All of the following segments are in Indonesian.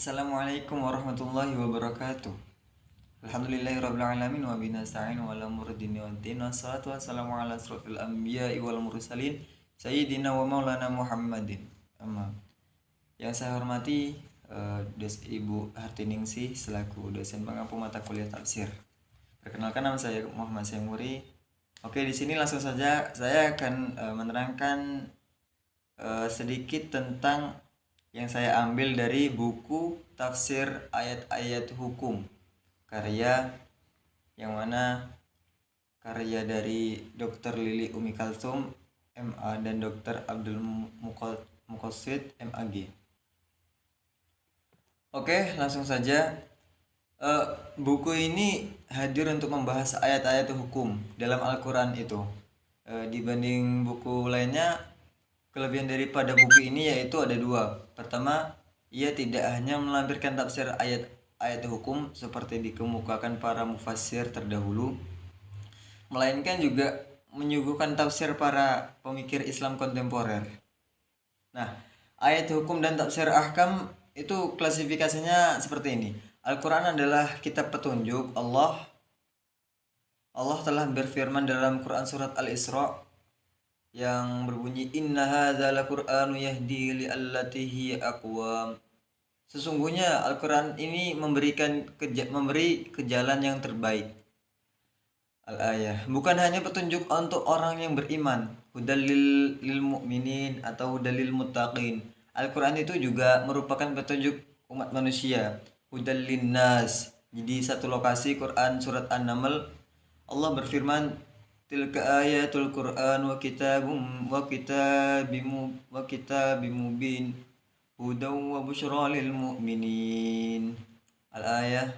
Assalamualaikum warahmatullahi wabarakatuh. Alhamdulillahirrabbilalamin wa binasta'in wa ala umuri dini wa din. Wassalatu wassalamu ala asrofil anbiya'i wal mursalin Sayyidina wa maulana Muhammadin. Amma. Yang saya hormati Ibu Hartiningsih selaku dosen pengampu mata kuliah tafsir. Perkenalkan, nama saya Muhammad Semuri. Oke, di sini langsung saja saya akan menerangkan sedikit tentang yang saya ambil dari buku Tafsir Ayat-Ayat Hukum, karya yang mana karya dari Dr. Lili Umi Kalsum MA dan Dr. Abdul Muqassid MAG. Oke, langsung saja. Buku ini hadir untuk membahas ayat-ayat hukum dalam Al-Quran itu. Dibanding buku lainnya, kelebihan daripada buku ini yaitu ada dua. Pertama, ia tidak hanya melampirkan tafsir ayat-ayat hukum seperti dikemukakan para mufassir terdahulu, melainkan juga menyuguhkan tafsir para pemikir Islam kontemporer. Nah, ayat hukum dan tafsir ahkam itu klasifikasinya seperti ini. Al-Quran adalah kitab petunjuk Allah. Allah telah berfirman dalam Quran surat Al-Isra yang berbunyi inna hadzal Qur'anu yahdi li'allati hiya aqwam. Sesungguhnya Al-Quran ini memberi ke jalan yang terbaik. Al-ayah, bukan hanya petunjuk untuk orang yang beriman, hudal lil mu'minin atau hudal lil muttaqin. Al-Quran itu juga merupakan petunjuk umat manusia, hudal linnas. Jadi satu lokasi Quran surat An-Naml, Allah berfirman, tilka ayatul Qur'an wa kitabim mubin hudaw wa busyra lil mu'minin. Al-ayah,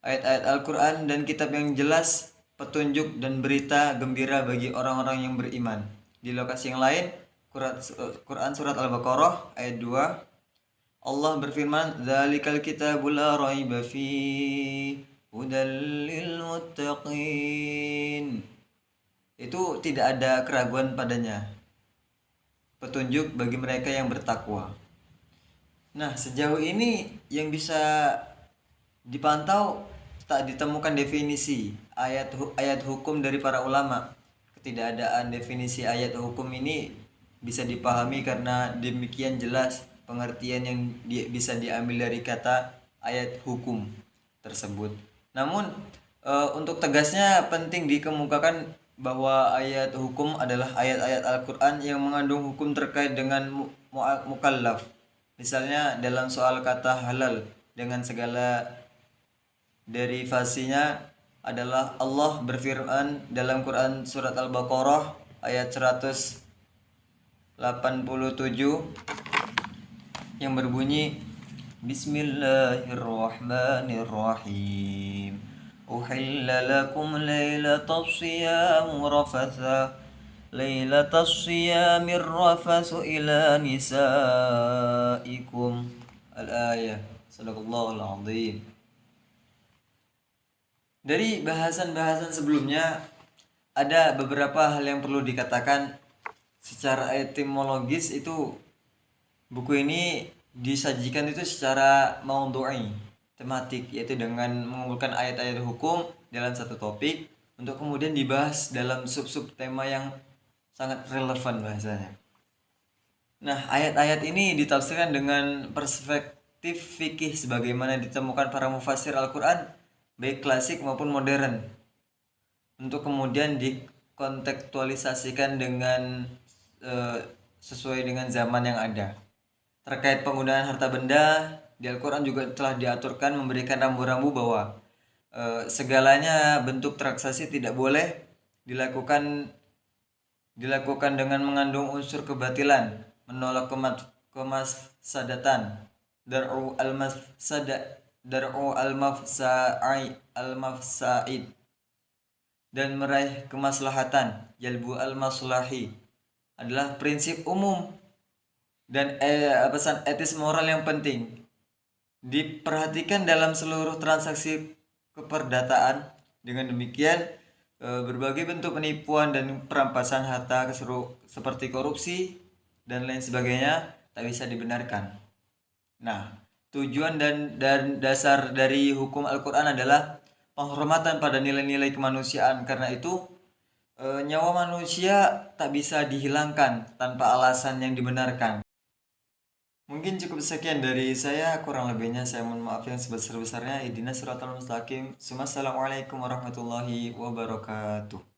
ayat-ayat Al-Quran dan kitab yang jelas, petunjuk dan berita gembira bagi orang-orang yang beriman. Di lokasi yang lain, Quran surat Al-Baqarah ayat 2, Allah berfirman, dzalikal kitabul la raiba fi hudal lil muttaqin. Itu tidak ada keraguan padanya, petunjuk bagi mereka yang bertakwa. Nah, sejauh ini yang bisa dipantau tak ditemukan definisi ayat hukum dari para ulama. Ketidakadaan definisi ayat hukum ini bisa dipahami karena demikian jelas pengertian yang bisa diambil dari kata ayat hukum tersebut. Namun untuk tegasnya penting dikemukakan bahwa ayat hukum adalah ayat-ayat Al-Quran yang mengandung hukum terkait dengan mukallaf. Misalnya dalam soal kata halal dengan segala derivasinya adalah Allah berfirman dalam Quran surat Al-Baqarah ayat 187 yang berbunyi Bismillahirrahmanirrahim. Uhilla lakum laylatas siyamir rafasu ila nisaikum. Al-ayah. Sadaqallahul azim. Dari bahasan-bahasan sebelumnya, ada beberapa hal yang perlu dikatakan secara etimologis. Itu buku ini disajikan itu secara maudhu'i, tematik, yaitu dengan mengumpulkan ayat-ayat hukum dalam satu topik untuk kemudian dibahas dalam sub-sub tema yang sangat relevan bahasanya. Nah, ayat-ayat ini ditafsirkan dengan perspektif fikih sebagaimana ditemukan para mufassir Al-Quran, baik klasik maupun modern, untuk kemudian dikontekstualisasikan dengan sesuai dengan zaman yang ada. Terkait penggunaan harta benda, di Al-Quran juga telah diaturkan memberikan rambu-rambu bahwa segalanya bentuk transaksi tidak boleh dilakukan dengan mengandung unsur kebatilan, menolak kemafsadatan, dar'u al-mafsa'id, dan meraih kemaslahatan, jalbu al-maslahi, adalah prinsip umum dan pesan etis moral yang penting diperhatikan dalam seluruh transaksi keperdataan. Dengan demikian, berbagai bentuk penipuan dan perampasan harta seperti korupsi dan lain sebagainya tak bisa dibenarkan. Nah, Tujuan dan dasar dari hukum Al-Quran adalah penghormatan pada nilai-nilai kemanusiaan. Karena itu nyawa manusia tak bisa dihilangkan tanpa alasan yang dibenarkan. Mungkin cukup sekian dari saya, kurang lebihnya saya mohon maaf yang sebesar-besarnya. Ihdinas siratal mustaqim. Assalamualaikum warahmatullahi wabarakatuh.